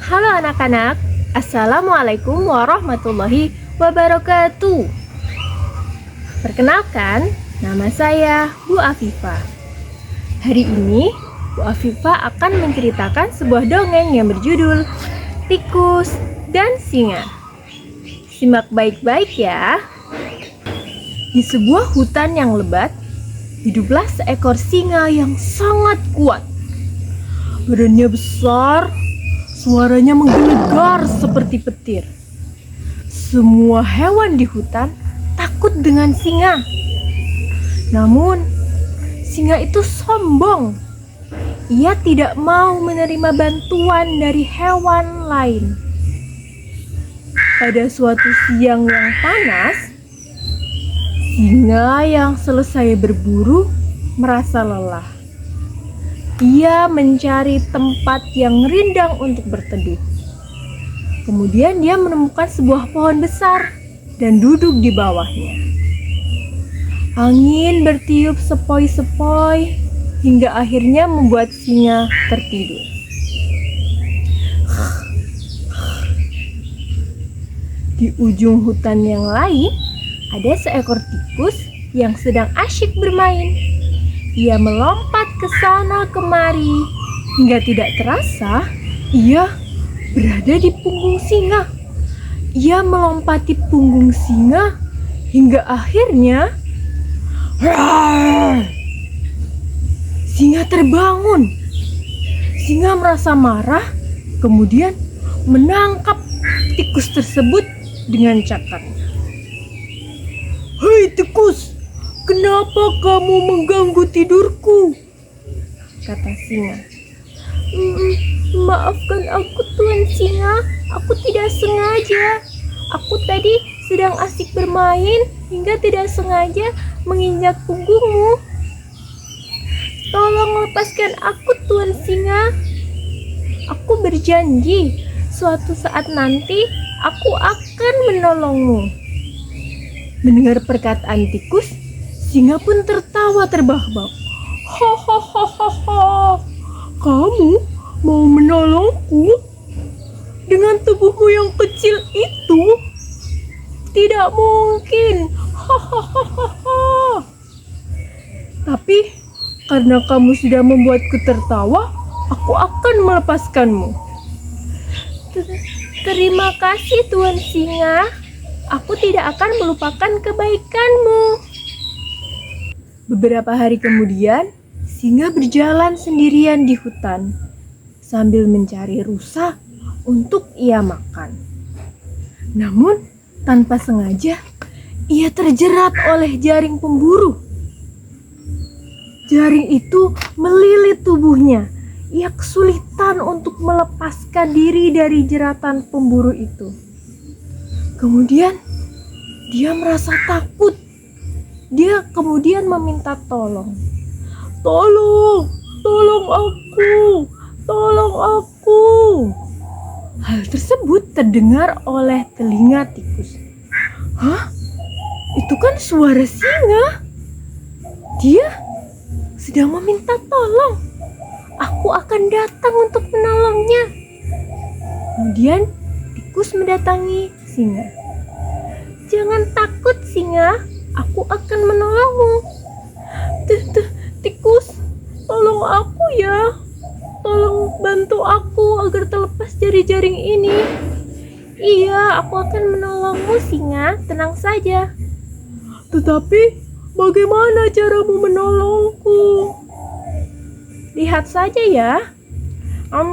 Halo anak-anak, Assalamualaikum warahmatullahi wabarakatuh. Perkenalkan, nama saya Bu Afifah. Hari ini, Bu Afifah akan menceritakan sebuah dongeng yang berjudul Tikus dan Singa. Simak baik-baik ya. Di sebuah hutan yang lebat, hiduplah seekor singa yang sangat kuat. Badannya besar, suaranya menggelegar seperti petir. Semua hewan di hutan takut dengan singa. Namun, singa itu sombong. Ia tidak mau menerima bantuan dari hewan lain. Pada suatu siang yang panas, singa yang selesai berburu merasa lelah. Ia mencari tempat yang rindang untuk berteduh. Kemudian dia menemukan sebuah pohon besar dan duduk di bawahnya. Angin bertiup sepoi-sepoi hingga akhirnya membuat singa tertidur. Di ujung hutan yang lain, ada seekor tikus yang sedang asyik bermain. Ia melompat ke sana kemari, hingga tidak terasa ia berada di punggung singa. Ia melompati punggung singa hingga akhirnya singa terbangun. Singa merasa marah, kemudian menangkap tikus tersebut dengan cakarnya. "Hei tikus, kenapa kamu mengganggu tidurku?" kata singa. "Maafkan aku Tuan Singa, aku tidak sengaja. Aku tadi sedang asik bermain hingga tidak sengaja menginjak punggungmu. Tolong lepaskan aku Tuan Singa. Aku berjanji suatu saat nanti aku akan menolongmu." Mendengar perkataan tikus, singa pun tertawa terbahak-bahak. "Hahaha, kamu mau menolongku? Dengan tubuhmu yang kecil itu? Tidak mungkin. Hahaha. Tapi karena kamu sudah membuatku tertawa, aku akan melepaskanmu." "Terima kasih Tuan Singa. Aku tidak akan melupakan kebaikanmu." Beberapa hari kemudian, singa berjalan sendirian di hutan sambil mencari rusa untuk ia makan. Namun, tanpa sengaja, ia terjerat oleh jaring pemburu. Jaring itu melilit tubuhnya. Ia kesulitan untuk melepaskan diri dari jeratan pemburu itu. Kemudian, dia merasa takut. Dia kemudian meminta tolong. Tolong aku, tolong aku." Hal tersebut terdengar oleh telinga tikus. "Hah? Itu kan suara singa. Dia sedang meminta tolong. Aku akan datang untuk menolongnya." Kemudian tikus mendatangi singa. "Jangan takut singa, aku akan menolongmu." Tikus, tolong aku ya. Tolong bantu aku agar terlepas dari jaring ini." "Iya, aku akan menolongmu singa, tenang saja." "Tetapi bagaimana caramu menolongku?" "Lihat saja ya." Nyam,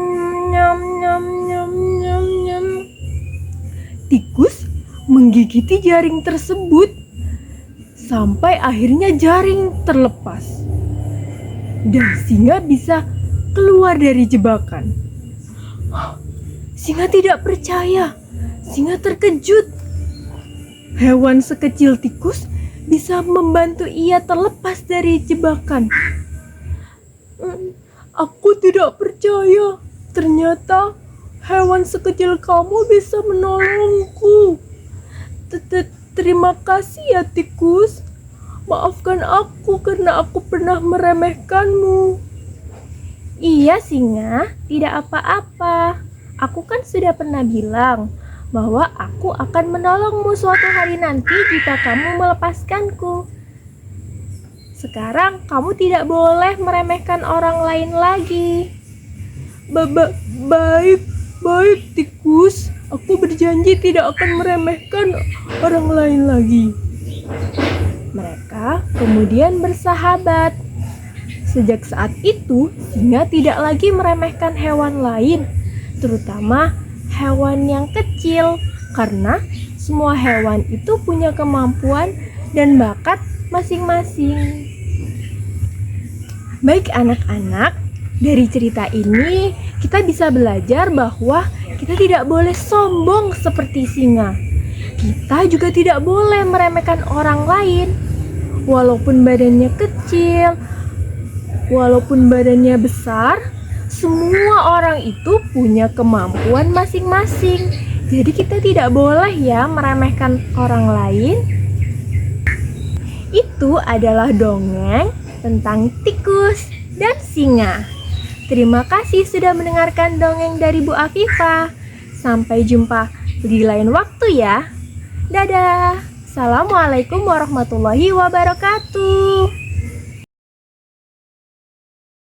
nyam, nyam, nyam, nyam. Tikus menggigiti jaring tersebut sampai akhirnya jaring terlepas dan singa bisa keluar dari jebakan. Singa tidak percaya. Singa terkejut. Hewan sekecil tikus bisa membantu ia terlepas dari jebakan. "Aku tidak percaya. Ternyata hewan sekecil kamu bisa menolongku. Terima kasih ya tikus. Maafkan aku karena aku pernah meremehkanmu." "Iya singa, tidak apa-apa. Aku kan sudah pernah bilang bahwa aku akan menolongmu suatu hari nanti jika kamu melepaskanku. Sekarang kamu tidak boleh meremehkan orang lain lagi. Baik, tikus. Aku berjanji tidak akan meremehkan orang lain lagi. Mereka kemudian bersahabat. Sejak saat itu, singa tidak lagi meremehkan hewan lain, terutama hewan yang kecil, karena semua hewan itu punya kemampuan dan bakat masing-masing. Baik anak-anak, dari cerita ini kita bisa belajar bahwa kita tidak boleh sombong seperti singa. Kita juga tidak boleh meremehkan orang lain. Walaupun badannya kecil, walaupun badannya besar, semua orang itu punya kemampuan masing-masing. Jadi kita tidak boleh ya meremehkan orang lain. Itu adalah dongeng tentang tikus dan singa. Terima kasih sudah mendengarkan dongeng dari Bu Afifah. Sampai jumpa di lain waktu ya. Dadah. Assalamualaikum warahmatullahi wabarakatuh.